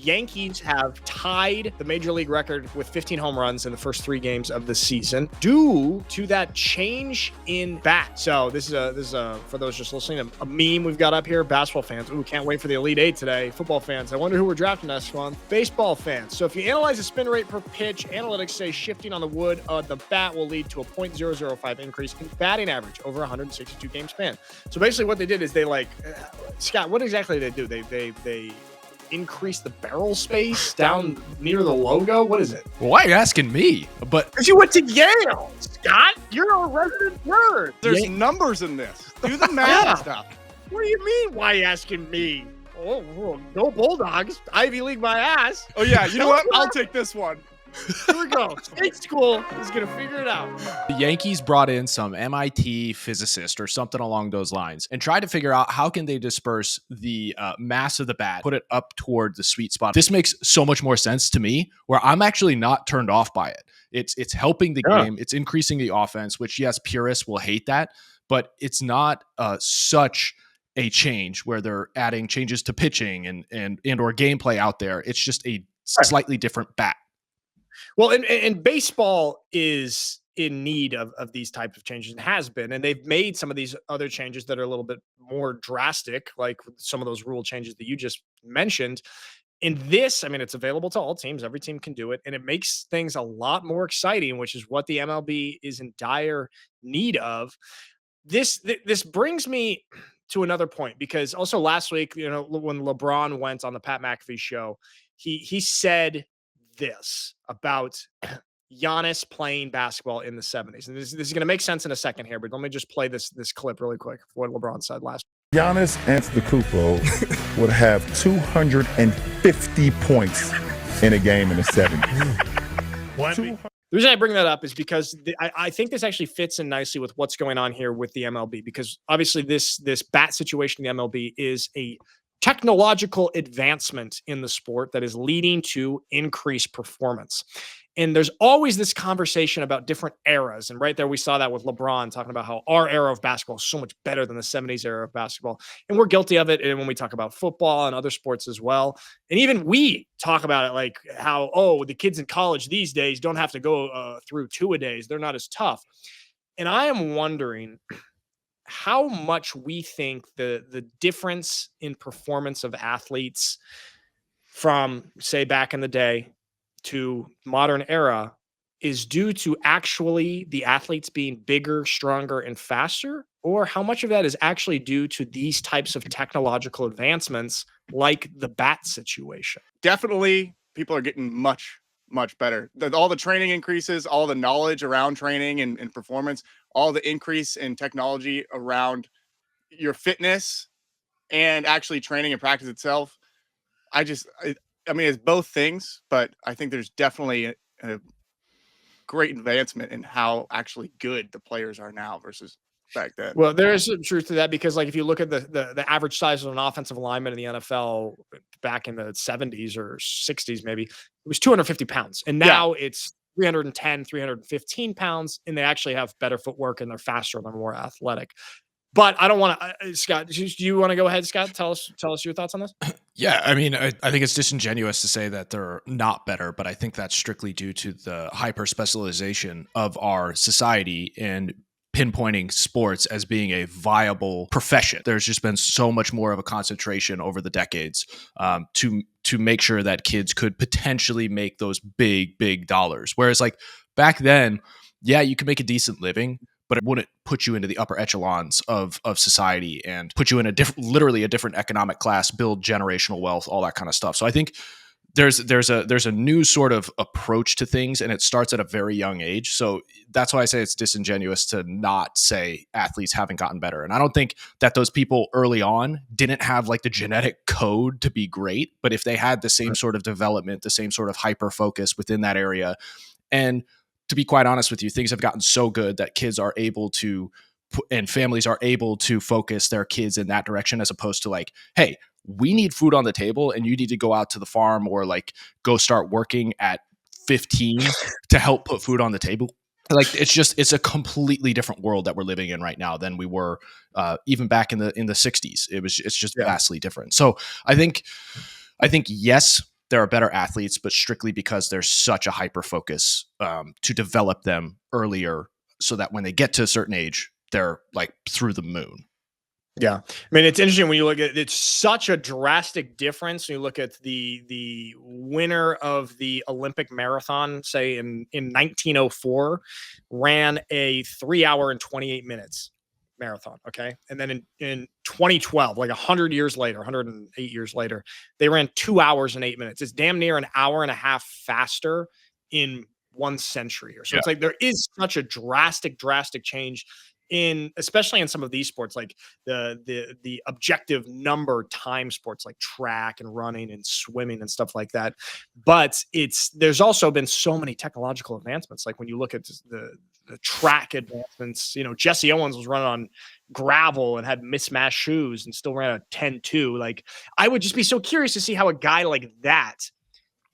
Yankees have tied the major league record with 15 home runs in the first 3 games of the season due to that change in bat. So this is a for those just listening, a meme we've got up here. Basketball fans, ooh, can't wait for the Elite Eight today. Football fans, I wonder who we're drafting next month. Baseball fans, so if you analyze the spin rate per pitch, analytics say shifting on the wood of the bat will lead to a 0.005 increase in batting average over 162 game span. So basically what they did is they Scott, what exactly did they do? They increase the barrel space down near the logo. What is it? Why are you asking me? But because you went to Yale, Scott. You're a resident nerd. There's numbers in this. Do the math stuff. What do you mean? Why are you asking me? Oh, go Bulldogs. Ivy League my ass. Oh yeah, you know what? I'll take this one. Here we go. State school is going to figure it out. The Yankees brought in some MIT physicist or something along those lines and tried to figure out how can they disperse the mass of the bat, put it up toward the sweet spot. This makes so much more sense to me, where I'm actually not turned off by it. It's helping the game. It's increasing the offense, which, yes, purists will hate that, but it's not such a change where they're adding changes to pitching and or gameplay out there. It's just a slightly different bat. Well, and baseball is in need of these types of changes and has been, and they've made some of these other changes that are a little bit more drastic, like some of those rule changes that you just mentioned. In this, I mean, it's available to all teams. Every team can do it, and it makes things a lot more exciting, which is what the MLB is in dire need of. This brings me to another point, because also last week, when LeBron went on the Pat McAfee show, he said this about Giannis playing basketball in the 70s. And this is going to make sense in a second here, but let me just play this clip really quick of what LeBron said last. Giannis Antetokounmpo would have 250 points in a game in the 70s. The reason I bring that up is because I think this actually fits in nicely with what's going on here with the MLB, because obviously this bat situation in the MLB is a technological advancement in the sport that is leading to increased performance. And there's always this conversation about different eras. And right there, we saw that with LeBron talking about how our era of basketball is so much better than the 70s era of basketball. And we're guilty of it. And when we talk about football and other sports as well. And even we talk about it like how, the kids in college these days don't have to go through 2-a-days. They're not as tough. And I am wondering how much we think the difference in performance of athletes from, say, back in the day to modern era is due to actually the athletes being bigger, stronger, and faster, or how much of that is actually due to these types of technological advancements like the bat situation. Definitely people are getting much better. All the training increases, all the knowledge around training and performance, all the increase in technology around your fitness and actually training and practice itself. I mean, it's both things, but I think there's definitely a great advancement in how actually good the players are now versus back then. Well, there is some truth to that, because like if you look at the average size of an offensive lineman in the NFL back in the 70s or 60s, maybe it was 250 pounds. And now it's 310, 315 pounds, and they actually have better footwork and they're faster and they're more athletic. But I don't want to, Scott, do you want to go ahead, Scott? Tell us your thoughts on this. Yeah, I mean, I think it's disingenuous to say that they're not better, but I think that's strictly due to the hyper specialization of our society and pinpointing sports as being a viable profession. There's just been so much more of a concentration over the decades to make sure that kids could potentially make those big dollars. Whereas like back then, yeah, you could make a decent living, but it wouldn't put you into the upper echelons of society and put you in literally a different economic class, build generational wealth, all that kind of stuff. So I think there's a new sort of approach to things, and it starts at a very young age. So that's why I say it's disingenuous to not say athletes haven't gotten better. And I don't think that those people early on didn't have like the genetic code to be great, but if they had the same sort of development, the same sort of hyper focus within that area, and to be quite honest with you, things have gotten so good that kids are able to, and families are able to focus their kids in that direction, as opposed to like, hey, we need food on the table and you need to go out to the farm or like go start working at 15 to help put food on the table. Like it's a completely different world that we're living in right now than we were even back in the 60s. It's just vastly different. So I think yes, there are better athletes, but strictly because there's such a hyper focus to develop them earlier so that when they get to a certain age, they're like through the moon. Yeah. I mean, it's interesting when you look at it's such a drastic difference. When you look at the winner of the Olympic marathon, say in 1904, ran a 3 hour and 28 minutes marathon. Okay. And then in 2012, like 100 years later, 108 years later, they ran 2 hours and 8 minutes. It's damn near an hour and a half faster in 1 century or so. It's like there is such a drastic change especially in some of these sports, like the objective number time sports like track and running and swimming and stuff like that. But there's also been so many technological advancements. Like when you look at the track advancements, Jesse Owens was running on gravel and had mismatched shoes and still ran a 10-2. Like I would just be so curious to see how a guy like that,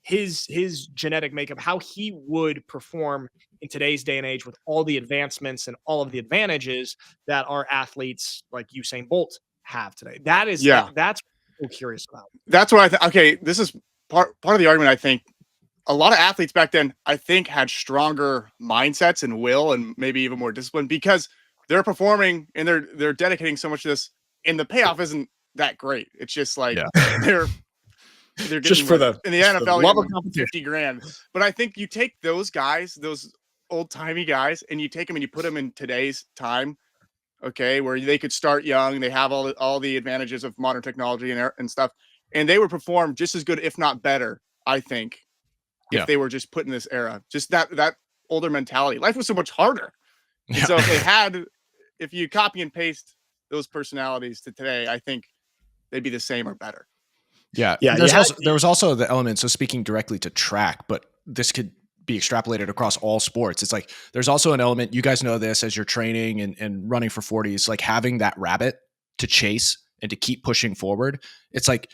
his genetic makeup, how he would perform in today's day and age with all the advancements and all of the advantages that our athletes like Usain Bolt have today. That's what I'm so curious about. That's what I think. Okay, this is part of the argument. I think a lot of athletes back then, I think, had stronger mindsets and will, and maybe even more discipline because they're performing and they're dedicating so much to this, and the payoff isn't that great. It's just like they're getting just for the in the NFL, love of competition. $50,000. But I think you take those guys, those old timey guys, and you take them and you put them in today's time, okay, where they could start young, they have all the advantages of modern technology and stuff, and they would perform just as good, if not better, I think, if they were just put in this era. Just that older mentality. Life was so much harder. And so if you copy and paste those personalities to today, I think they'd be the same or better. Yeah. There was also the element. So speaking directly to track, but this could be extrapolated across all sports. It's like, there's also an element, you guys know this as you're training and running for 40s, like having that rabbit to chase and to keep pushing forward. It's like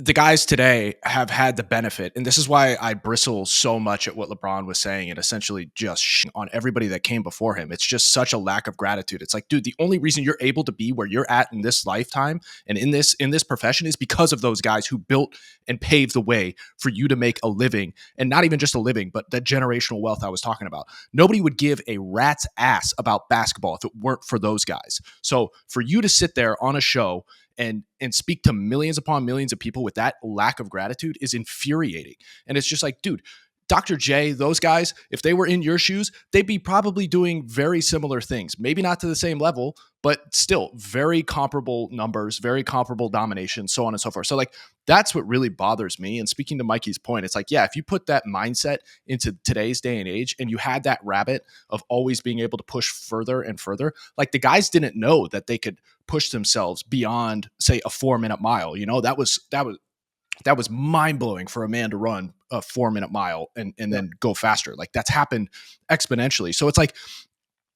the guys today have had the benefit. And this is why I bristle so much at what LeBron was saying and essentially just on everybody that came before him. It's just such a lack of gratitude. It's like, dude, the only reason you're able to be where you're at in this lifetime and in this profession is because of those guys who built and paved the way for you to make a living, and not even just a living, but that generational wealth I was talking about. Nobody would give a rat's ass about basketball if it weren't for those guys. So for you to sit there on a show and speak to millions upon millions of people with that lack of gratitude is infuriating. And it's just like, dude, Dr. J, those guys, if they were in your shoes, they'd be probably doing very similar things. Maybe not to the same level, but still very comparable numbers, very comparable domination, so on and so forth. So like, that's what really bothers me. And speaking to Mikey's point, it's like, yeah, if you put that mindset into today's day and age and you had that rabbit of always being able to push further and further, like the guys didn't know that they could push themselves beyond, say, a 4-minute mile. That was mind-blowing for a man to run a 4-minute mile and then go faster. Like that's happened exponentially. So it's like,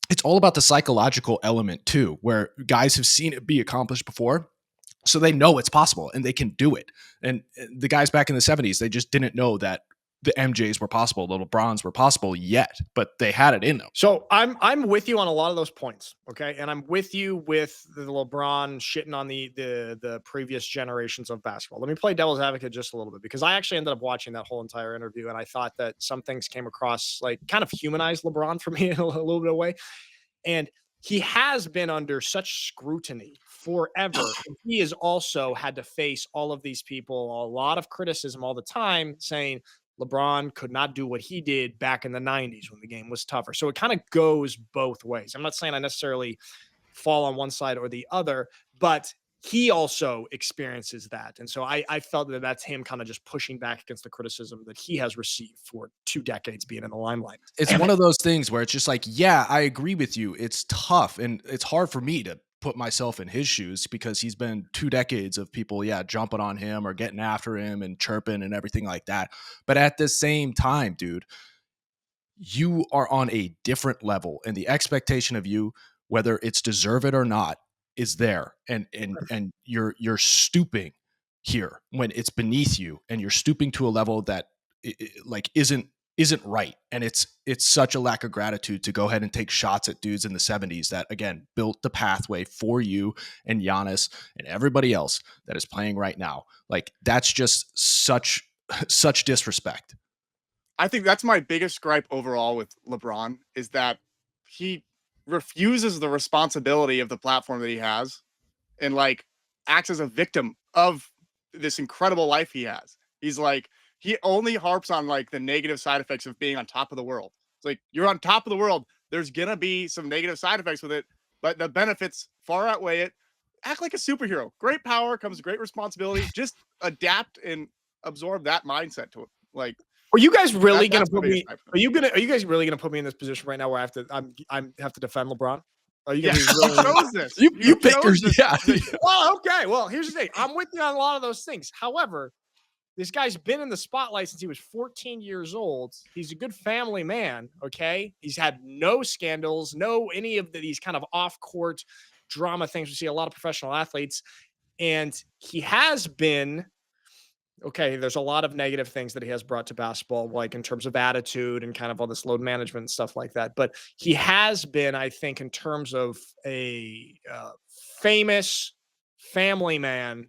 it's all about the psychological element too, where guys have seen it be accomplished before. So they know it's possible and they can do it. And the guys back in the 70s, they just didn't know that the MJs were possible, the LeBrons were possible yet, but they had it in them. So I'm with you on a lot of those points, okay? And I'm with you with the LeBron shitting on the previous generations of basketball. Let me play devil's advocate just a little bit, because I actually ended up watching that whole entire interview, and I thought that some things came across like kind of humanized LeBron for me in a little bit of way. And he has been under such scrutiny forever. And he has also had to face all of these people, a lot of criticism all the time, saying LeBron could not do what he did back in the 90s when the game was tougher. So it kind of goes both ways. I'm not saying I necessarily fall on one side or the other, but he also experiences that. And so I felt that that's him kind of just pushing back against the criticism that he has received for 2 decades being in the limelight. It's one of those things where it's just like, yeah, I agree with you. It's tough. And it's hard for me to put myself in his shoes because he's been 2 decades of people, jumping on him or getting after him and chirping and everything like that. But at the same time, dude, you are on a different level, and the expectation of you, whether it's deserve it or not, is there. And you're stooping here when it's beneath you, and you're stooping to a level that isn't right. And it's such a lack of gratitude to go ahead and take shots at dudes in the 70s that, again, built the pathway for you and Giannis and everybody else that is playing right now. Like, that's just such such disrespect. I think that's my biggest gripe overall with LeBron is that he refuses the responsibility of the platform that he has and like acts as a victim of this incredible life he has. He's like, he only harps on like the negative side effects of being on top of the world. It's like, you're on top of the world. There's going to be some negative side effects with it, but the benefits far outweigh it. Act like a superhero. Great power comes great responsibility. Just adapt and absorb that mindset to it. Like, are you guys really going to put me? gripe. Are you guys really going to put me in this position right now where I have to defend LeBron? Are you Yeah, going to be really? he chose this. You pick chose your this. yeah. Well, okay. Well, here's the thing. I'm with you on a lot of those things. However, this guy's been in the spotlight since he was 14 years old. He's a good family man. Okay. He's had no scandals, no any of these kind of off-court drama things we see a lot of professional athletes. And he has been, okay, there's a lot of negative things that he has brought to basketball, like in terms of attitude and kind of all this load management and stuff like that. But he has been, I think, in terms of a famous family man,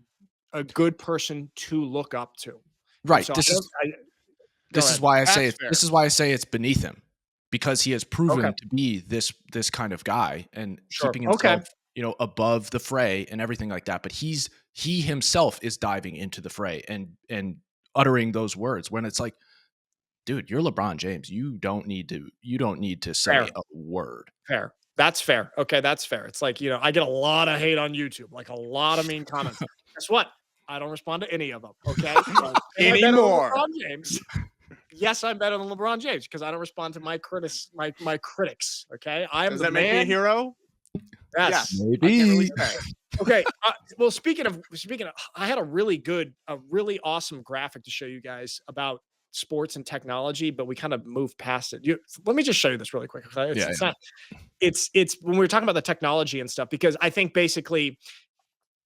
a good person to look up to. Right. So This is ahead. why I That's say fair. this is why I say it's beneath him, because he has proven Okay. to be this kind of guy and Sure. keeping Okay. himself, above the fray and everything like that. But he himself is diving into the fray and uttering those words when it's like, dude, you're LeBron James. You don't need to say Fair. a word. Fair. That's fair. Okay, that's fair. It's like, I get a lot of hate on YouTube, like a lot of mean comments. Guess what? I don't respond to any of them. Okay. So, am I better than Anymore. LeBron James? Yes, I'm better than LeBron James because I don't respond to my critics. My critics. Okay. I am Does the that make me a man. hero? Yes. I can't really say. Okay. Well, speaking of, I had a really awesome graphic to show you guys about sports and technology, but we kind of moved past it. Let me just show you this really quick. Okay? It's when we were talking about the technology and stuff, because I think basically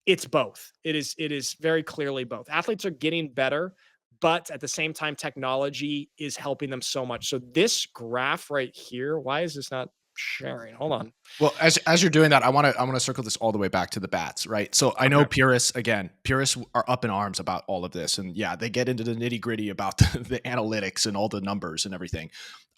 it's both. It is very clearly both. Athletes are getting better, but at the same time, technology is helping them so much. So this graph right here, why is this not sharing? Hold on. Well, as you're doing that, I want to circle this all the way back to the bats, right? So I know purists are up in arms about all of this, and yeah, they get into the nitty gritty about the analytics and all the numbers and everything.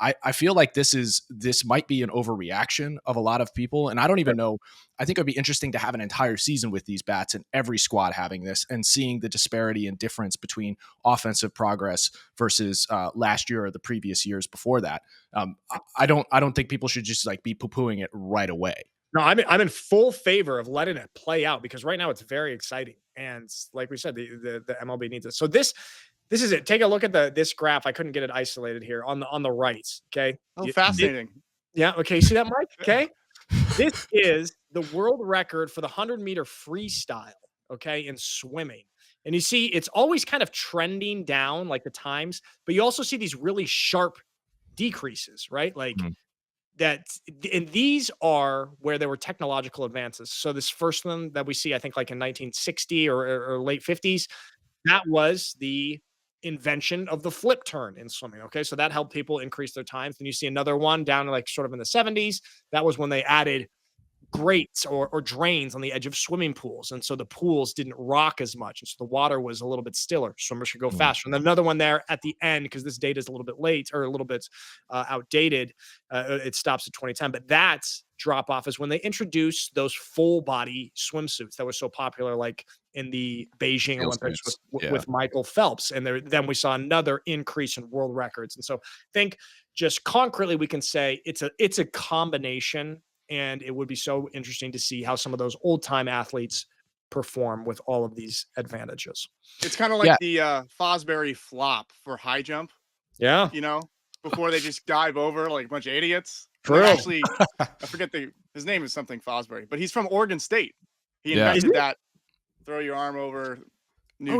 I feel like this might be an overreaction of a lot of people, and I don't even know. I think it'd be interesting to have an entire season with these bats and every squad having this and seeing the disparity and difference between offensive progress versus last year or the previous years before that. I don't think people should just like be poo-pooing it right away. No, I'm in full favor of letting it play out because right now it's very exciting, and like we said, the MLB needs it. So this is it. Take a look at this graph. I couldn't get it isolated here on the right. Okay. Oh, fascinating. Yeah. Okay. You see that, Mike? Okay. This is the world record for the 100-meter freestyle. Okay, in swimming. And you see, it's always kind of trending down, like the times, but you also see these really sharp decreases, right? Like that. And these are where there were technological advances. So this first one that we see, I think like in 1960 or late 50s, that was the invention of the flip turn in swimming. Okay. So that helped people increase their times. Then you see another one down like sort of in the 70s. That was when they added grates or drains on the edge of swimming pools. And so the pools didn't rock as much. And so the water was a little bit stiller. Swimmers could go faster. And then another one there at the end, because this data is a little bit late or a little bit outdated. It stops at 2010. But that drop off is when they introduced those full body swimsuits that were so popular, like in the Beijing Olympics with Michael Phelps. And then we saw another increase in world records. And so I think just concretely, we can say it's a combination. And it would be so interesting to see how some of those old time athletes perform with all of these advantages. It's kind of like the Fosbury flop for high jump. Yeah. Before they just dive over like a bunch of idiots. True. Actually, I forget his name is something Fosbury, but he's from Oregon State. He invented that throw your arm over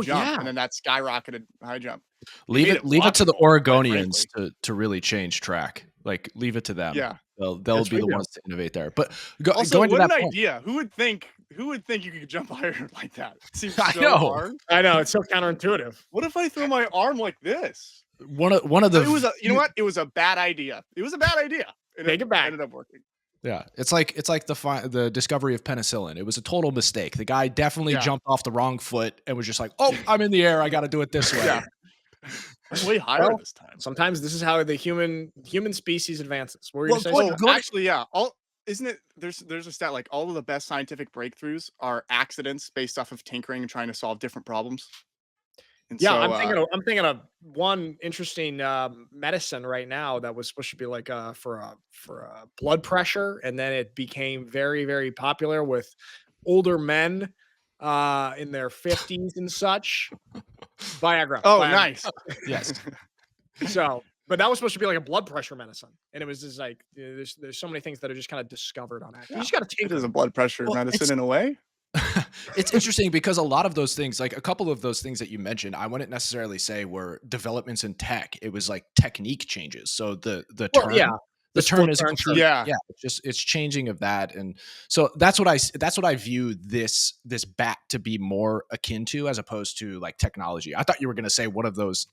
jump, and then that skyrocketed high jump. Leave it to the Oregonians to really change track. Like leave it to them. Yeah. They'll be the ones to innovate there. But also, going to what that an point, idea. Who would think you could jump higher like that? It seems so I know. hard. I know. It's so counterintuitive. What if I throw my arm like this? One of the It was you know what? It was a bad idea. It was a bad idea. Take it back. Ended up working. Yeah, it's like the discovery of penicillin. It was a total mistake. The guy definitely jumped off the wrong foot and was just like, "Oh, I'm in the air. I got to do it this way." Yeah. Way higher Well, this time. sometimes this is how the human species advances. What were you Well, going to say? go- Scott? go- Actually, yeah. Isn't it? There's a stat like all of the best scientific breakthroughs are accidents based off of tinkering and trying to solve different problems. And Yeah, so, I'm thinking of one interesting medicine right now that was supposed to be like for a blood pressure, and then it became very, very popular with older men in their 50s and such. Viagra. oh, Viagra. nice. Yes. So, but that was supposed to be like a blood pressure medicine, and it was just like there's so many things that are just kind of discovered on accident. You just got to It tinker. is a blood pressure Well, medicine it's- in a way. It's interesting because a lot of those things, like a couple of those things that you mentioned, I wouldn't necessarily say were developments in tech. It was like technique changes. So the Well, term, yeah, the the term split is turn complete. Yeah. Yeah, it's changing of that, and so that's what I view this bat to be more akin to, as opposed to like technology. I thought you were going to say one of those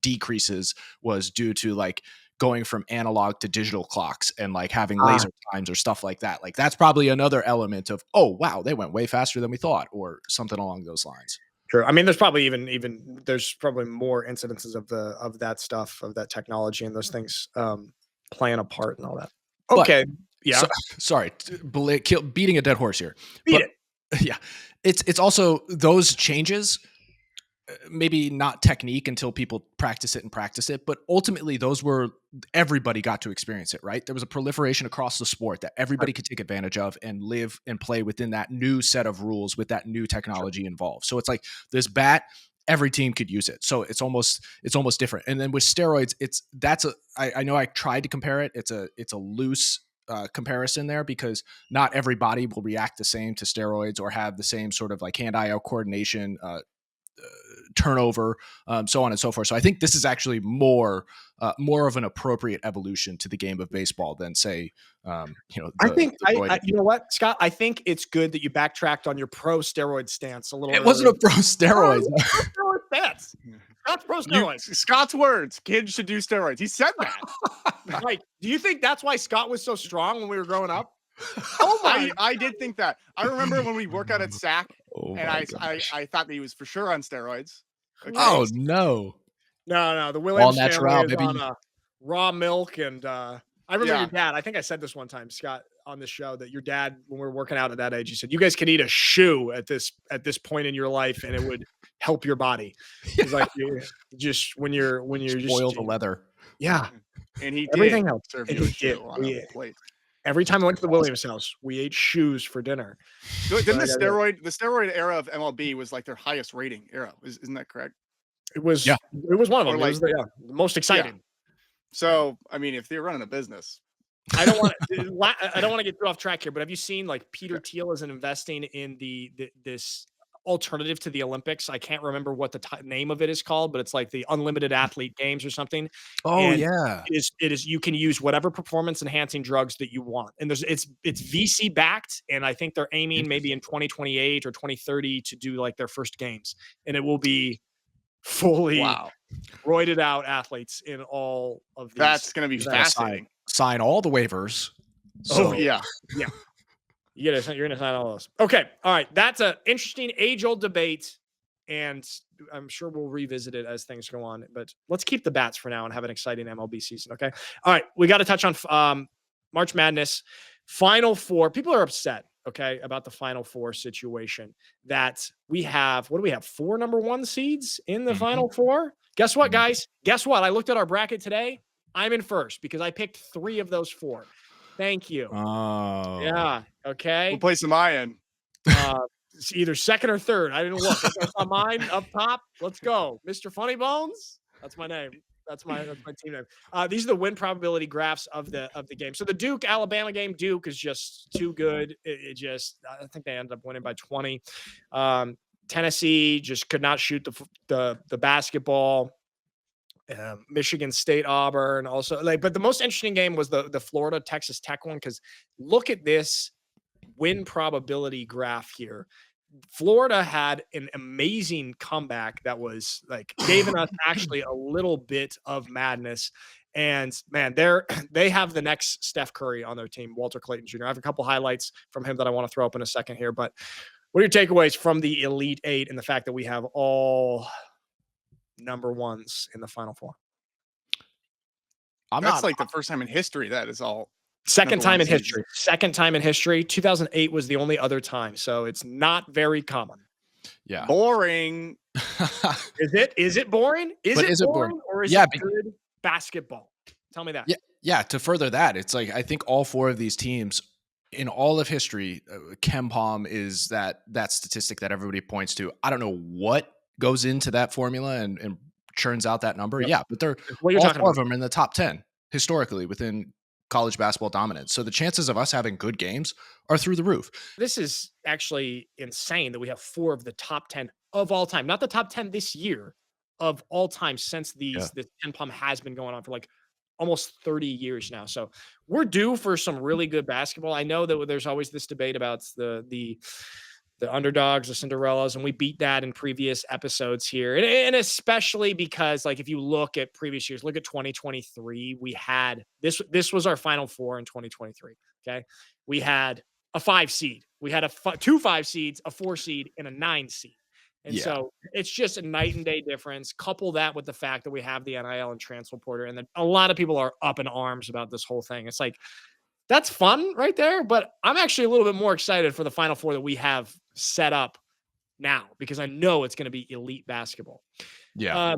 decreases was due to like going from analog to digital clocks and like having laser times or stuff like that. Like that's probably another element of, oh wow, they went way faster than we thought, or something along those lines. True. I mean, there's probably even there's probably more incidences of that stuff, of that technology and those things playing a part and all that. But- Okay. Yeah. So, sorry, beating a dead horse here. Beat But- Yeah, it's also those changes. Maybe not technique until people practice it, but ultimately those were, everybody got to experience it, right? There was a proliferation across the sport that everybody could take advantage of and live and play within that new set of rules with that new technology involved. So it's like this bat, every team could use it. So it's almost different. And then with steroids, I know I tried to compare it. It's a loose comparison there, because not every body will react the same to steroids or have the same sort of like hand-eye coordination, turnover, so on and so forth. So I think this is actually more of an appropriate evolution to the game of baseball than, say, I think you know what, Scott? I think it's good that you backtracked on your pro steroid stance a little. It wasn't a pro steroid. steroid stance. Scott's pro steroids. Scott's words. Kids should do steroids. He said that. Like, do you think that's why Scott was so strong when we were growing up? Oh my! I did think that. I remember when we worked out at SAC, Oh and my I gosh. thought that he was for sure on steroids. Okay. Oh no! No, the Williams natural, family is baby. on raw milk, and I remember Yeah. your dad. I think I said this one time, Scott, on the show, that your dad, when we were working out at that age, he said you guys could eat a shoe at this point in your life, and it would help your body. He's like, just when you're Spoil just the leather. Yeah, And he everything did else. serve And you a he did. shoe on a plate. Every time I went to the Williams house, we ate shoes for dinner. Didn't Right, the steroid era of MLB was like their highest rating era? Isn't that correct? It was Yeah. It was one of Or them. like- It was the most exciting. So I mean, if they're running a business, I don't want to get too off track here, but have you seen like Peter Thiel isn't investing in this alternative to the Olympics? I can't remember what the name of it is called, but it's like the unlimited athlete games or something. Oh And yeah. It is you can use whatever performance enhancing drugs that you want. And it's VC backed, and I think they're aiming maybe in 2028 or 2030 to do like their first games. And it will be fully wow, roided out athletes in all of these. that's gonna be That's fascinating. Sign all the waivers. Oh So- yeah, You're gonna sign all those. Okay, all right. That's an interesting age-old debate, and I'm sure we'll revisit it as things go on. But let's keep the bats for now and have an exciting MLB season. Okay. All right, we got to touch on March Madness, Final Four. People are upset, okay, about the Final Four situation. That we have. What do we have? 4 number 1 seeds in the Final Four. Guess what, guys? Guess what? I looked at our bracket today. I'm in first because I picked 3 of those 4. Thank you. Oh. Yeah. Okay. what place am I in? It's either second or third. I didn't look. That's on mine up top. Let's go, Mr. Funny Bones. That's my name. That's my team name. These are the win probability graphs of the game. So the Duke Alabama game, Duke is just too good. I think they ended up winning by 20. Tennessee just could not shoot the basketball. Michigan State, Auburn, also but the most interesting game was the Florida Texas Tech one, because look at this win probability graph here. Florida had an amazing comeback that was like giving us actually a little bit of madness. And man, they have the next Steph Curry on their team, Walter Clayton Jr. I have a couple highlights from him that I want to throw up in a second here. But what are your takeaways from the Elite Eight and the fact that we have all number ones in the Final Four. That's like the first time in history that is all. Second time in history. Second time in history. 2008 was the only other time. So it's not very common. Yeah. Boring. Is it boring? Is it boring? Or is it good basketball? Tell me that. Yeah. Yeah. To further that, it's like I think all four of these teams in all of history, KenPom is that statistic that everybody points to. I don't know what goes into that formula and churns out that number. Yep. Yeah, but they're all four of them in the top 10 historically within college basketball dominance. So the chances of us having good games are through the roof. This is actually insane that we have 4 of the top 10 of all time, not the top 10 this year, of all time since this KenPom has been going on for like almost 30 years now. So we're due for some really good basketball. I know that there's always this debate about the underdogs, the Cinderellas, and we beat that in previous episodes here. And especially because, like, if you look at previous years, look at 2023, we had this was our Final Four in 2023. Okay. We had a 5 seed. We had 2 5 seeds, a 4 seed, and a 9 seed. And so it's just a night and day difference. Couple that with the fact that we have the NIL and transfer portal, and then a lot of people are up in arms about this whole thing. It's like, that's fun right there, but I'm actually a little bit more excited for the Final Four that we have set up now because I know it's going to be elite basketball. Yeah.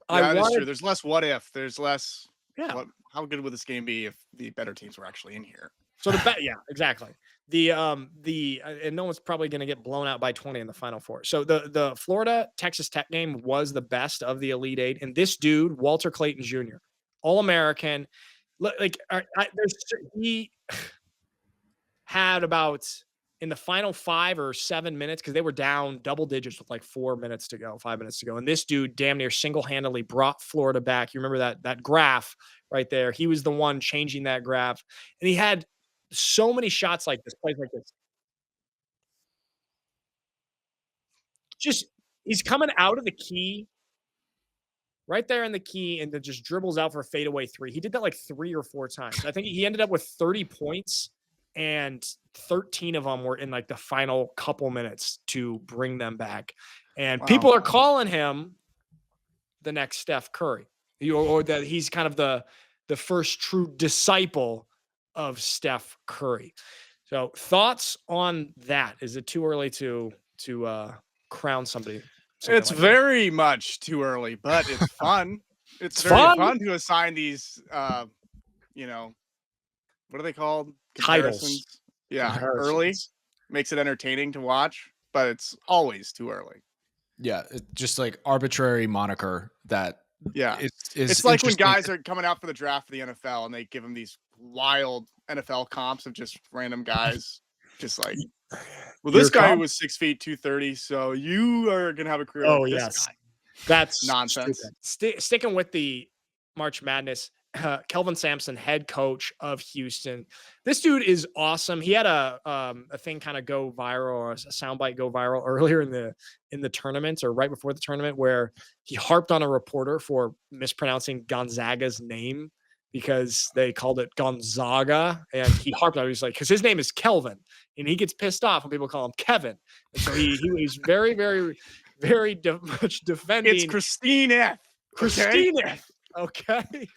That's true. There's less what if. There's less how good would this game be if the better teams were actually in here? So exactly. And no one's probably going to get blown out by 20 in the Final Four. So the Florida Texas Tech game was the best of the Elite Eight, and this dude, Walter Clayton Jr., All-American. He had about in the final 5 or 7 minutes, because they were down double digits with like 5 minutes to go. And this dude damn near single-handedly brought Florida back. You remember that graph right there? He was the one changing that graph. And he had so many shots like this, plays like this. Just, he's coming out of the key. Right there in the key, and then just dribbles out for a fadeaway 3. He did that like 3 or 4 times. I think he ended up with 30 points, and 13 of them were in like the final couple minutes to bring them back. And people are calling him the next Steph Curry, or that he's kind of the first true disciple of Steph Curry. So thoughts on that? Is it too early to crown somebody? It's very much too early, but it's fun. It's very fun to assign these, what are they called? Titles. Yeah, early. Makes it entertaining to watch, but it's always too early. Yeah, it's just like arbitrary moniker that. Yeah, it's like when guys are coming out for the draft for the NFL and they give them these wild NFL comps of just random guys, just like. Well, this guy was 6 feet 230, so you are gonna have a career. Oh, like this yes, guy. That's nonsense. Sticking with the March Madness, Kelvin Sampson, head coach of Houston. This dude is awesome. He had a thing kind of go viral, or a soundbite go viral earlier in the tournament, or right before the tournament, where he harped on a reporter for mispronouncing Gonzaga's name, because they called it Gonzaga, and he harped on it. He was like, because his name is Kelvin, and he gets pissed off when people call him Kevin. And so he was very, very, very much defending. It's Christine F. Christine F. Okay.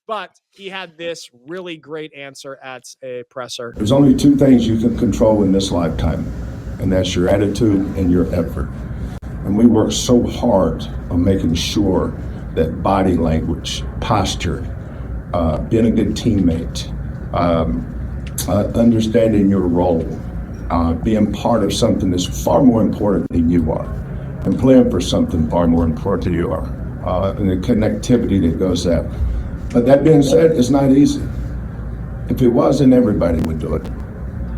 But he had this really great answer at a presser. There's only 2 things you can control in this lifetime, and that's your attitude and your effort. And we work so hard on making sure that body language, posture, being a good teammate, understanding your role, being part of something that's far more important than you are, and playing for something far more important than you are, and the connectivity that goes there. But that being said, it's not easy. If it was, then everybody would do it.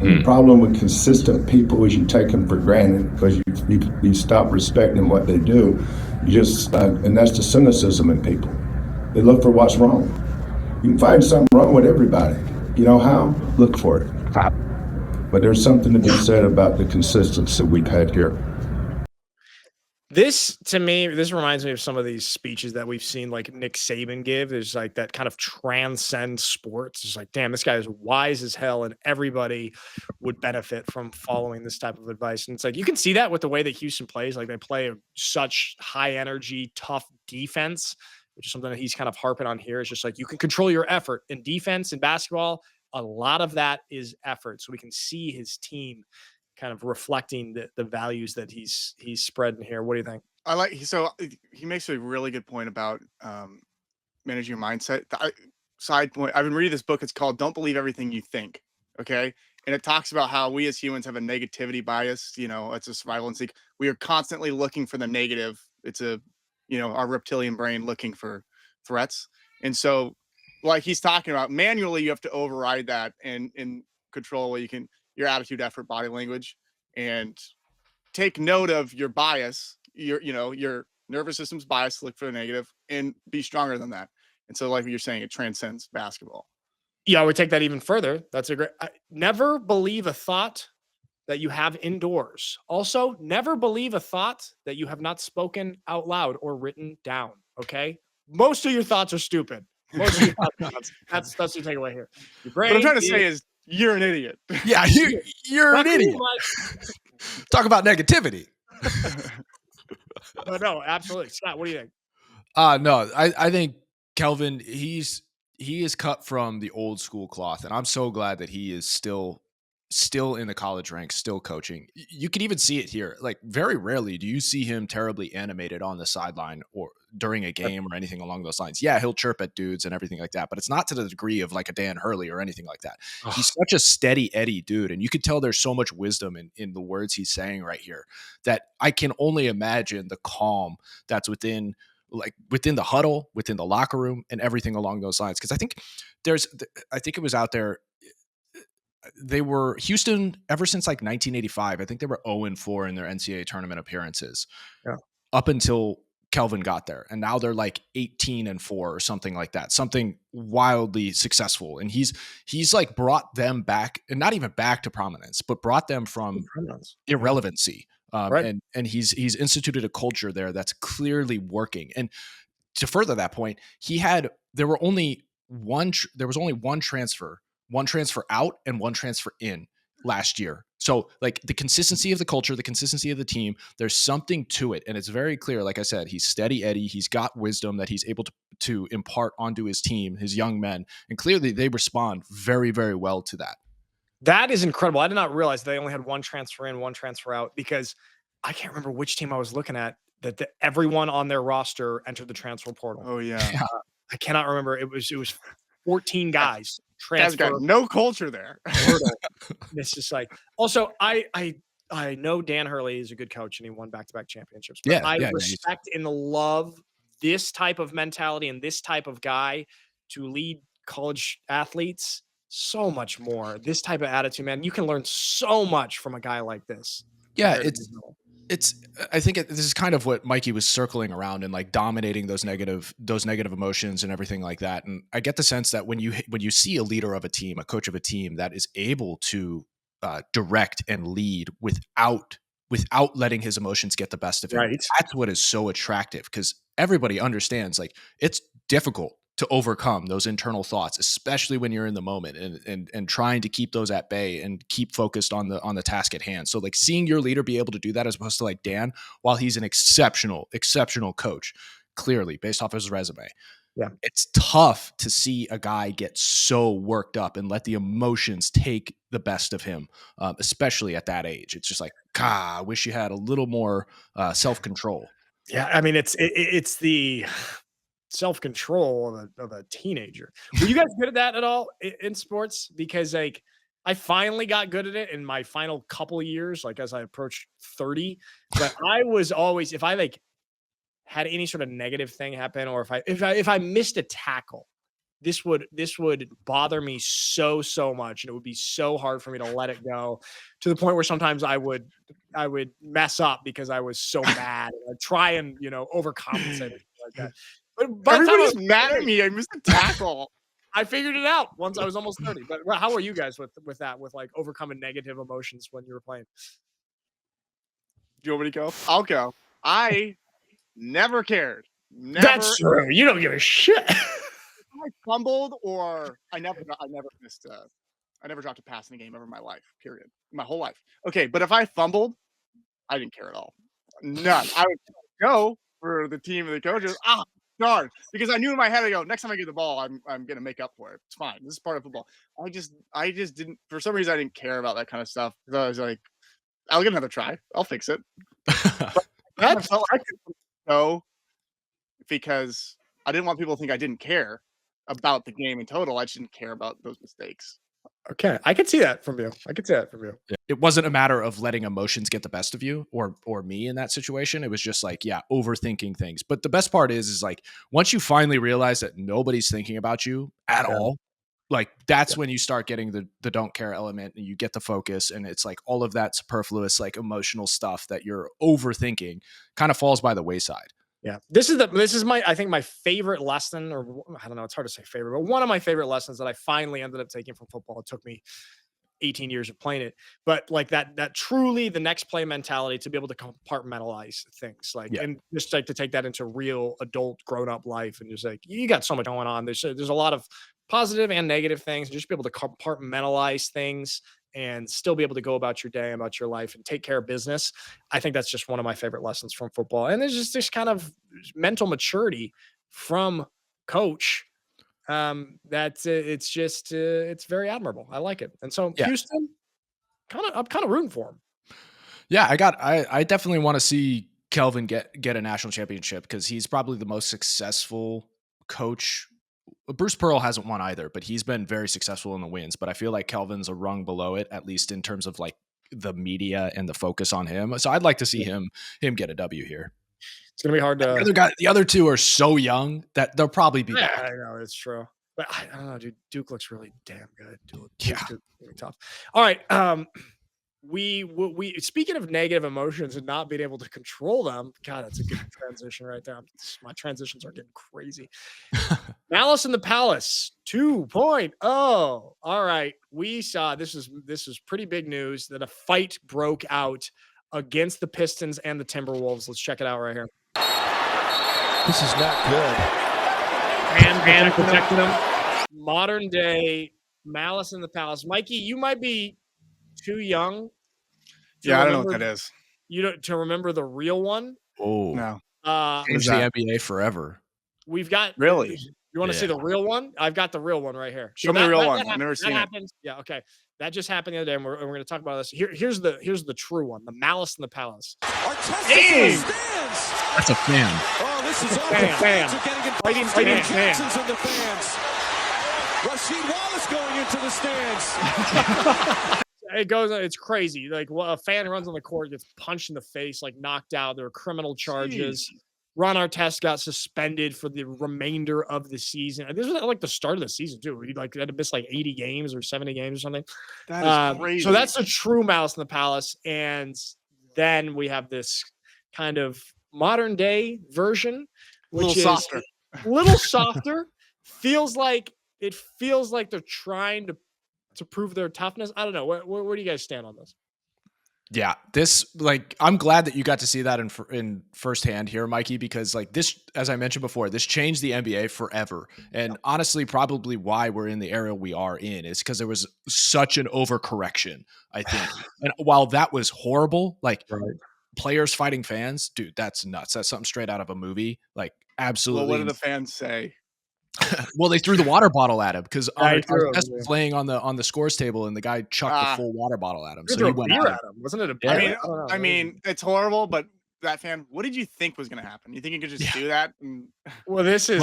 And the problem with consistent people is you take them for granted because you stop respecting what they do. And that's the cynicism in people. They look for what's wrong. You can find something wrong with everybody. You know how? Look for it. But there's something to be said about the consistency we've had here. This, to me, this reminds me of some of these speeches that we've seen like Nick Saban give. There's like that kind of transcends sports. It's like, damn, this guy is wise as hell, and everybody would benefit from following this type of advice. And it's like you can see that with the way that Houston plays. Like they play such high energy, tough defense, which is something that he's kind of harping on here. It's just like you can control your effort in defense and basketball. A lot of that is effort. So we can see his team kind of reflecting the values that he's spreading here. What do you think? I like so he makes a really good point about managing your mindset. Side point, I've been reading this book. It's called Don't Believe Everything You Think. Okay. And it talks about how we as humans have a negativity bias. You know, it's a survival instinct. We are constantly looking for the negative. It's our reptilian brain looking for threats. And so, like he's talking about, manually, you have to override that and control what you can, your attitude, effort, body language, and take note of your bias, your nervous system's bias to look for the negative and be stronger than that. And so, like what you're saying, it transcends basketball. Yeah, I would take that even further. That's a great. Never believe a thought that you have indoors. Also, never believe a thought that you have not spoken out loud or written down. Okay, most of your thoughts are stupid. Most of your thoughts. That's your takeaway here. Your brain. What I'm trying to say is, you're an idiot. Yeah, you're an idiot. Talk about negativity. No, absolutely. Scott, what do you think? No, I think Kelvin, he is cut from the old school cloth, and I'm so glad that he is still in the college ranks, still coaching. You can even see it here. Like very rarely do you see him terribly animated on the sideline or during a game or anything along those lines. Yeah, he'll chirp at dudes and everything like that, but it's not to the degree of like a Dan Hurley or anything like that. He's such a steady Eddie dude, and you can tell there's so much wisdom in the words he's saying right here that I can only imagine the calm that's within the huddle, within the locker room, and everything along those lines. Because I think it was out there. They were Houston ever since like 1985. I think they were 0-4 in their NCAA tournament appearances, up until Kelvin got there, and now they're like 18-4 or something like that. Something wildly successful, and he's like brought them back, and not even back to prominence, but brought them from irrelevancy. Right. And he's instituted a culture there that's clearly working. And to further that point, there was only one transfer out and one transfer in last year. So like the consistency of the culture, the consistency of the team, there's something to it. And it's very clear. Like I said, he's steady Eddie. He's got wisdom that he's able to impart onto his team, his young men. And clearly they respond very, very well to that. That is incredible. I did not realize they only had one transfer in, one transfer out, because I can't remember which team I was looking at that everyone on their roster entered the transfer portal. Oh yeah. I cannot remember. It was 14 guys. That's got no culture there. It's just like, also, I know Dan Hurley is a good coach and he won back-to-back championships. But I respect and love this type of mentality and this type of guy to lead college athletes so much more. This type of attitude, man, you can learn so much from a guy like this. Yeah, I think this is kind of what Mikey was circling around and like dominating those negative emotions and everything like that. And I get the sense that when you see a leader of a team, a coach of a team that is able to direct and lead without letting his emotions get the best of him, right. That's what is so attractive, because everybody understands like it's difficult to overcome those internal thoughts, especially when you're in the moment and trying to keep those at bay and keep focused on the task at hand. So like seeing your leader be able to do that, as opposed to like Dan, while he's an exceptional coach, clearly based off his resume. Yeah. It's tough to see a guy get so worked up and let the emotions take the best of him, especially at that age. It's just like, I wish you had a little more self-control. Yeah. I mean, it's the self-control of a teenager. Were you guys good at that at all in sports? Because like I finally got good at it in my final couple of years, like as I approached 30. But I was always, if I like had any sort of negative thing happen, or if I missed a tackle, this would bother me so much, and it would be so hard for me to let it go, to the point where sometimes I would mess up because I was so mad. I'd try and overcompensate or like that. But everybody's mad at me. I missed a tackle. I figured it out once I was almost 30. But how are you guys with that, with like overcoming negative emotions when you were playing? Do you want me to go? I'll go. I never cared. Never. That's true. You don't give a shit. I fumbled or I never missed I never dropped a pass in a game ever in my life, period. My whole life. Okay, but if I fumbled, I didn't care at all. None. I would go for the team and the coaches. Darn. Because I knew in my head, I go, next time I get the ball, I'm gonna make up for it. It's fine. This is part of football. I just didn't, for some reason I didn't care about that kind of stuff. Because I was like, I'll get another try. I'll fix it. But I felt like I could go because I didn't want people to think I didn't care about the game in total. I just didn't care about those mistakes. Okay, I could see that from you. It wasn't a matter of letting emotions get the best of you or me in that situation. It was just like, overthinking things. But the best part is like once you finally realize that nobody's thinking about you at all, like that's when you start getting the don't care element and you get the focus, and it's like all of that superfluous like emotional stuff that you're overthinking kind of falls by the wayside. Yeah, this is my, I think my favorite lesson, or I don't know, it's hard to say favorite, but one of my favorite lessons that I finally ended up taking from football. It took me 18 years of playing it, but like that truly the next play mentality to be able to compartmentalize things, like, and just like to take that into real adult grown up life, and just like you got so much going on. There's a lot of positive and negative things, and just be able to compartmentalize things and still be able to go about your day, about your life, and take care of business. I think that's just one of my favorite lessons from football. And there's just this kind of mental maturity from coach that it's very admirable. I like it. And so Houston, I'm kind of rooting for him. Yeah, I definitely want to see Kelvin get a national championship because he's probably the most successful coach. Bruce Pearl hasn't won either, but he's been very successful in the wins. But I feel like Kelvin's a rung below it, at least in terms of like the media and the focus on him. So I'd like to see him get a W here. It's gonna be hard to. The other two are so young that they'll probably be back. I know it's true, but I don't know, dude. Duke looks really damn good. Duke's really tough. All right. We speaking of negative emotions and not being able to control them. God, that's a good transition right there. My transitions are getting crazy. Malice in the Palace 2.0. All right, we saw this is pretty big news that a fight broke out against the Pistons and the Timberwolves. Let's check it out right here. This is not good. And protecting them. Modern day Malice in the Palace. Mikey, you might be too young. I don't know what that is. You don't to remember the real one? Oh no. Changed the NBA forever. We've got really. You want to see the real one? I've got the real one right here. Show me the real one. I've never seen it. Yeah, okay. That just happened the other day, and we're going to talk about this. Here's the true one, the Malice in the Palace. That's a fan. Oh, this is fan. Fighting Jackson's in the fans. Rasheed Wallace going into the stands. It's crazy. Like a fan runs on the court, gets punched in the face, like knocked out. There are criminal charges. Jeez. Ron Artest got suspended for the remainder of the season. This was like the start of the season too. He had to miss like 80 games or 70 games or something. That is crazy. So that's the true Malice in the Palace. And then we have this kind of modern day version, which is a little softer. feels like they're trying to prove their toughness. I don't know. Where do you guys stand on this? Yeah, I'm glad that you got to see that in firsthand here, Mikey, because like this, as I mentioned before, this changed the NBA forever. And honestly, probably why we're in the era we are in is because there was such an overcorrection, I think. And while that was horrible, like players fighting fans, dude, that's nuts. That's something straight out of a movie. Like absolutely. Well, what did the fans say? Well, they threw the water bottle at him because Artest was laying on the scores table, and the guy chucked the full water bottle at him. So he went at him. Wasn't it a beer? I mean, it's horrible, but that fan, what did you think was going to happen? You think you could just do that? Well, this is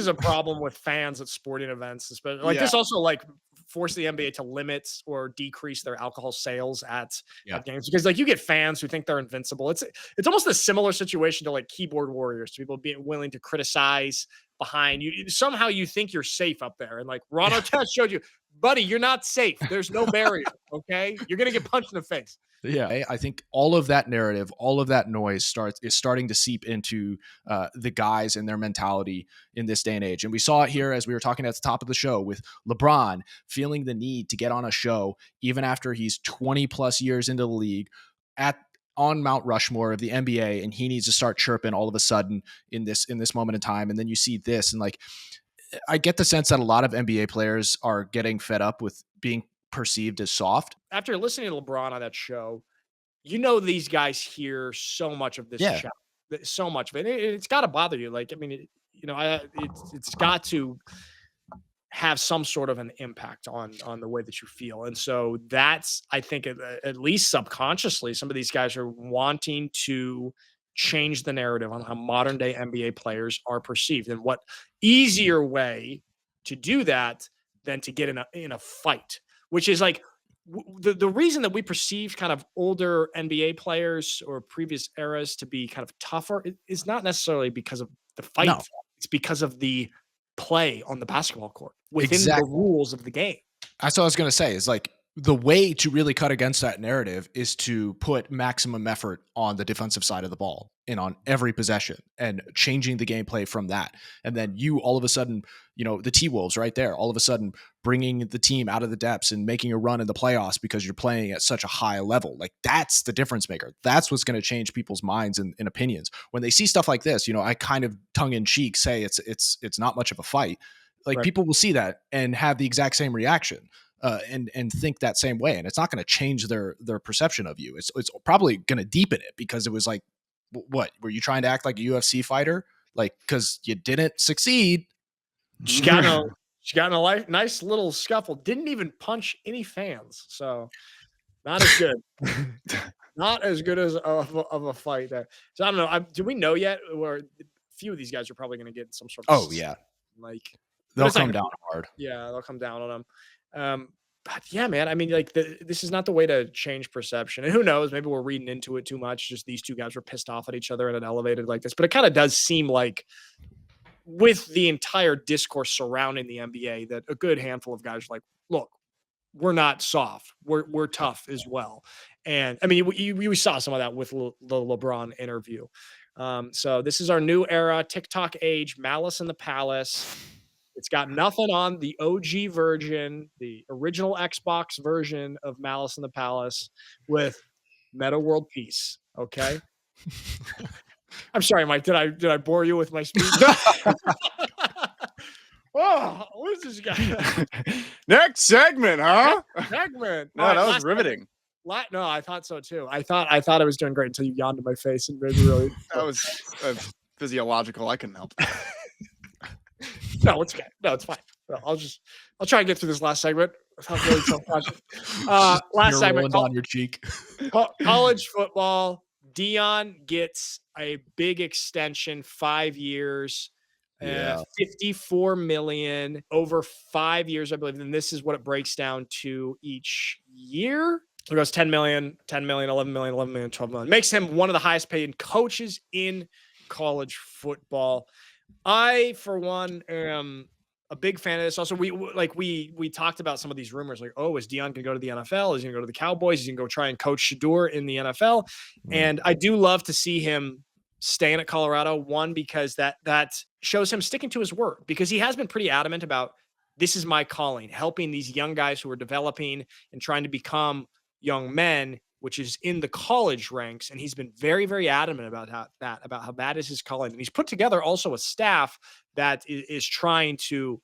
a problem with fans at sporting events, especially like this. Also, like force the NBA to limit or decrease their alcohol sales at games because like you get fans who think they're invincible. It's almost a similar situation to like keyboard warriors, to people being willing to criticize behind you. Somehow you think you're safe up there, and like Ron Artest showed you, buddy, you're not safe. There's no barrier. Okay, you're gonna get punched in the face. Yeah, I think all of that narrative, all of that noise is starting to seep into the guys and their mentality in this day and age. And we saw it here as we were talking at the top of the show with LeBron feeling the need to get on a show even after he's 20 plus years into the league at on Mount Rushmore of the NBA, and he needs to start chirping all of a sudden in this moment in time. And then you see this, and like, I get the sense that a lot of NBA players are getting fed up with being perceived as soft. After listening to LeBron on that show, these guys hear so much of this Yeah. chat, so much of it. It's got to bother you. Like, I mean, it's got to have some sort of an impact on the way that you feel. And so that's, I think, at least subconsciously, some of these guys are wanting to change the narrative on how modern day NBA players are perceived. And what easier way to do that than to get in a fight, which is like the reason that we perceive kind of older NBA players or previous eras to be kind of tougher is not necessarily because of the fight. No. It's because of the play on the basketball court within Exactly. the rules of the game. That's what I was going to say, is like, the way to really cut against that narrative is to put maximum effort on the defensive side of the ball and on every possession and changing the gameplay from that. And then you all of a sudden, the T-Wolves right there, all of a sudden bringing the team out of the depths and making a run in the playoffs because you're playing at such a high level. Like, that's the difference maker. That's what's going to change people's minds and opinions. When they see stuff like this, I kind of tongue in cheek say it's not much of a fight. Like, Right. People will see that and have the exact same reaction. And think that same way, and it's not going to change their perception of you. It's probably going to deepen it, because it was like, what were you trying to act like a UFC fighter? Like, because you didn't succeed. She got in a nice little scuffle. Didn't even punch any fans, so not as good. Not as good as of a fight there. So I don't know. Do we know yet? Or a few of these guys are probably going to get some sort of. Oh yeah, like they'll come down hard. Yeah, they'll come down on them. But yeah, man, I mean, like, this is not the way to change perception. And who knows, maybe we're reading into it too much. Just these two guys were pissed off at each other and it elevated like this. But it kind of does seem like, with the entire discourse surrounding the NBA, that a good handful of guys are like, look, we're not soft. We're tough as well. And I mean, we saw some of that with the LeBron interview. So this is our new era, TikTok age, Malice in the Palace. It's got nothing on the OG version, the original Xbox version of Malice in the Palace with Meta World Peace. Okay. I'm sorry, Mike. Did I bore you with my speech? Oh, what is this guy? Next segment, huh? Segment. No, that was riveting. No, I thought so too. I thought I was doing great until you yawned in my face and made me really. That was physiological. I couldn't help it. No, it's okay. No, it's fine. No, I'll try and get through this last segment without really self-conscious. Last segment on your cheek. College football. Deion gets a big extension, 5 years, $54 million over 5 years, I believe. And this is what it breaks down to each year. So it goes 10 million, 10 million, 11 million, 11 million, 12 million. Makes him one of the highest paid coaches in college football. I, for one, am a big fan of this. Also, we talked about some of these rumors, like, oh, is Deion going to go to the NFL? Is he going to go to the Cowboys? Is he going to go try and coach Shador in the NFL? And I do love to see him staying at Colorado. One, because that shows him sticking to his word, because he has been pretty adamant about, this is my calling, helping these young guys who are developing and trying to become young men, which is in the college ranks. And he's been very, very adamant about how that is his calling. And he's put together also a staff that is trying to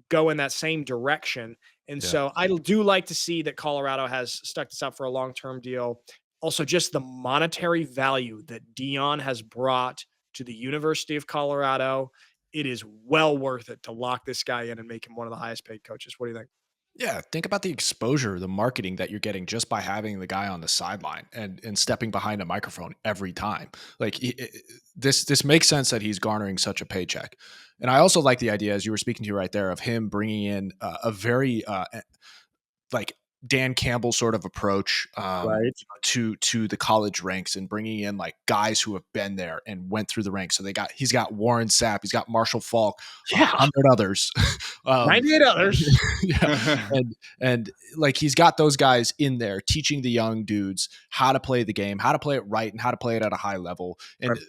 go in that same direction. And so I do like to see that Colorado has stuck this out for a long-term deal. Also, just the monetary value that Deion has brought to the University of Colorado, it is well worth it to lock this guy in and make him one of the highest paid coaches. What do you think? Yeah, think about the exposure, the marketing that you're getting just by having the guy on the sideline and stepping behind a microphone every time. Like, this makes sense that he's garnering such a paycheck. And I also like the idea, as you were speaking to right there, of him bringing in a very like Dan Campbell sort of approach to the college ranks, and bringing in like guys who have been there and went through the ranks. So he's got Warren Sapp, he's got Marshall Falk, 100 others, 98 others. Yeah. and like, he's got those guys in there teaching the young dudes how to play the game, how to play it right, and how to play it at a high level. And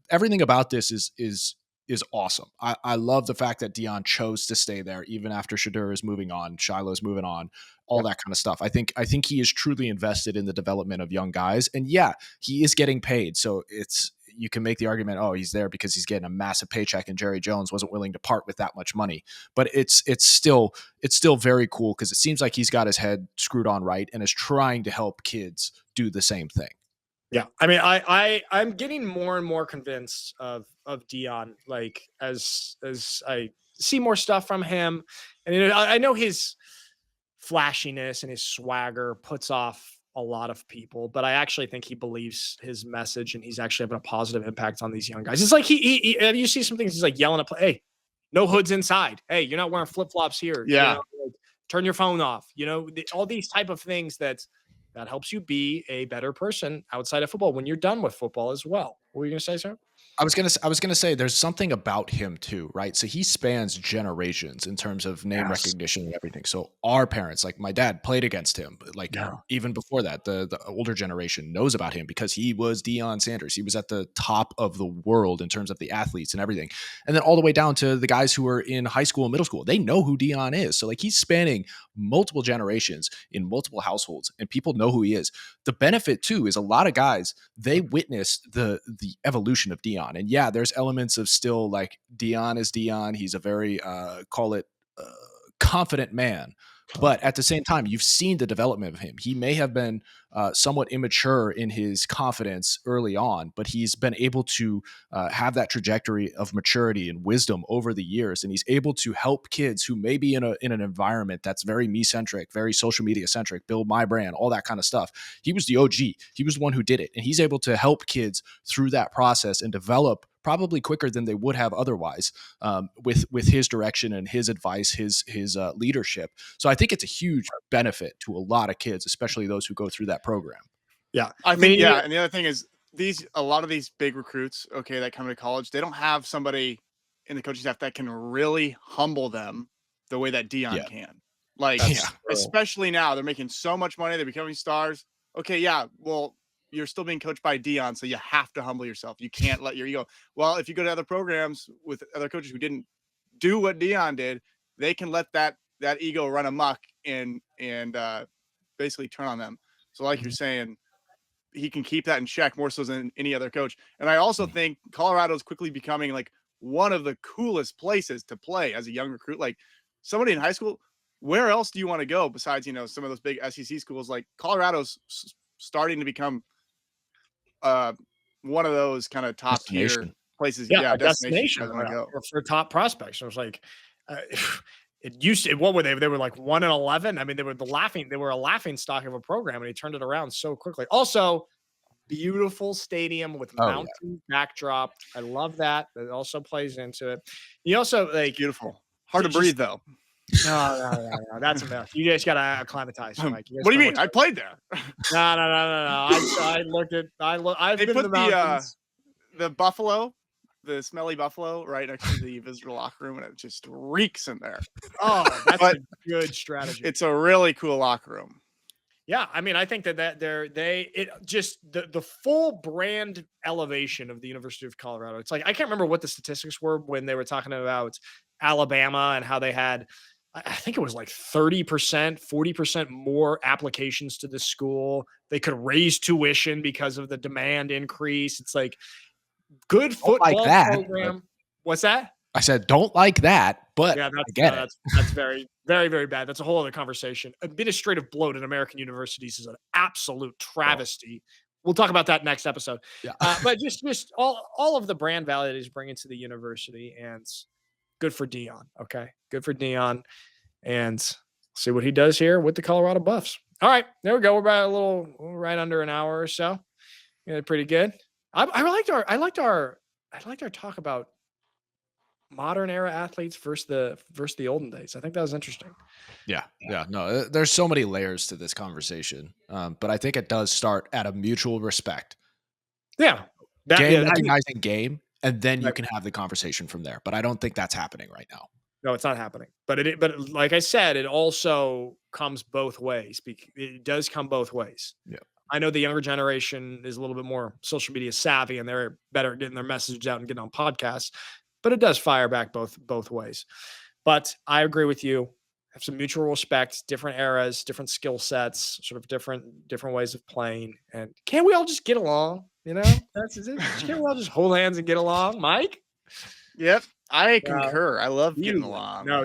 everything about this is is awesome. I love the fact that Deion chose to stay there even after Shadur is moving on, Shiloh's moving on, all that kind of stuff. I think he is truly invested in the development of young guys. And yeah, he is getting paid. So you can make the argument, oh, he's there because he's getting a massive paycheck and Jerry Jones wasn't willing to part with that much money. But it's still very cool because it seems like he's got his head screwed on right and is trying to help kids do the same thing. Yeah, I mean, I'm getting more and more convinced of Deion, like as I see more stuff from him, and I know his flashiness and his swagger puts off a lot of people, but I actually think he believes his message and he's actually having a positive impact on these young guys. It's like he you see some things he's like yelling at play, hey, no hoods inside. Hey, you're not wearing flip flops here. Yeah, like, turn your phone off. All these type of things that helps you be a better person outside of football when you're done with football as well. What were you going to say, sir? I was gonna say there's something about him too, right? So he spans generations in terms of name recognition and everything. So our parents, like my dad, played against him, but like even before that, the older generation knows about him because he was Deion Sanders. He was at the top of the world in terms of the athletes and everything. And then all the way down to the guys who are in high school and middle school, they know who Deion is. So like he's spanning multiple generations in multiple households, and people know who he is. The benefit too is a lot of guys, they witnessed the evolution of Deion. And yeah, there's elements of still like Deion is Deion. He's a very confident man. But at the same time, you've seen the development of him. He may have been somewhat immature in his confidence early on, but he's been able to have that trajectory of maturity and wisdom over the years. And he's able to help kids who may be in an environment that's very me-centric, very social media-centric, build my brand, all that kind of stuff. He was the OG. He was the one who did it. And he's able to help kids through that process and develop probably quicker than they would have otherwise with his direction and his advice, his leadership. So I think it's a huge benefit to a lot of kids, especially those who go through that program. Yeah, I think, and the other thing is a lot of these big recruits, okay, that come to college, they don't have somebody in the coaching staff that can really humble them the way that Deion can. Like, especially now, they're making so much money, they're becoming stars. Okay, yeah, well, you're still being coached by Deion, so you have to humble yourself. You can't let your ego. Well, if you go to other programs with other coaches who didn't do what Deion did, they can let that ego run amok and basically turn on them. So like you're saying, he can keep that in check more so than any other coach. And I also think Colorado is quickly becoming like one of the coolest places to play as a young recruit. Like somebody in high school, where else do you want to go besides, some of those big SEC schools? Like Colorado's starting to become one of those kind of top tier places. Yeah, destination for top prospects. I was like, it used to. What were they? They were like 1-11. I mean, they were a laughing stock of a program, and he turned it around so quickly. Also, beautiful stadium with mountain backdrop. I love that. That also plays into it. You also like beautiful. Hard to breathe though. No. That's enough. You guys got to acclimatize, Mike. What do you mean? I played there. No. I've been in the mountains. The buffalo, the smelly buffalo right next to the visitor locker room, and it just reeks in there. Oh, that's a good strategy. It's a really cool locker room. Yeah, I mean, I think that the full brand elevation of the University of Colorado. It's like I can't remember what the statistics were when they were talking about Alabama and how they had, I think it was like 30%, 40% more applications to the school. They could raise tuition because of the demand increase. It's like good football program. What's that? I said, don't like that, but yeah, that's very, very, very bad. That's a whole other conversation. Administrative bloat in American universities is an absolute travesty. We'll talk about that next episode. Yeah. But just all of the brand value that he's bringing to the university, and good for Deion. Okay, good for Deion, and see what he does here with the Colorado Buffs. All right, there we go. We're about right under an hour or so. Yeah, pretty good. I liked our talk about modern era athletes versus the olden days. I think that was interesting. Yeah. No, there's so many layers to this conversation, but I think it does start at a mutual respect. Yeah, recognizing game, and then you can have the conversation from there. But I don't think that's happening right now. No, it's not happening. But but like I said, it also comes both ways. It does come both ways. Yeah. I know the younger generation is a little bit more social media savvy, and they're better at getting their message out and getting on podcasts. but it does fire back both ways. But I agree with you. Have some mutual respect, different eras, different skill sets, sort of different ways of playing. And can't we all just get along? You know, can't we all just hold hands and get along, Mike? Yep, I concur. I love getting along. No,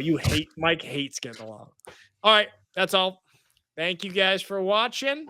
Mike hates getting along. All right, that's all. Thank you guys for watching.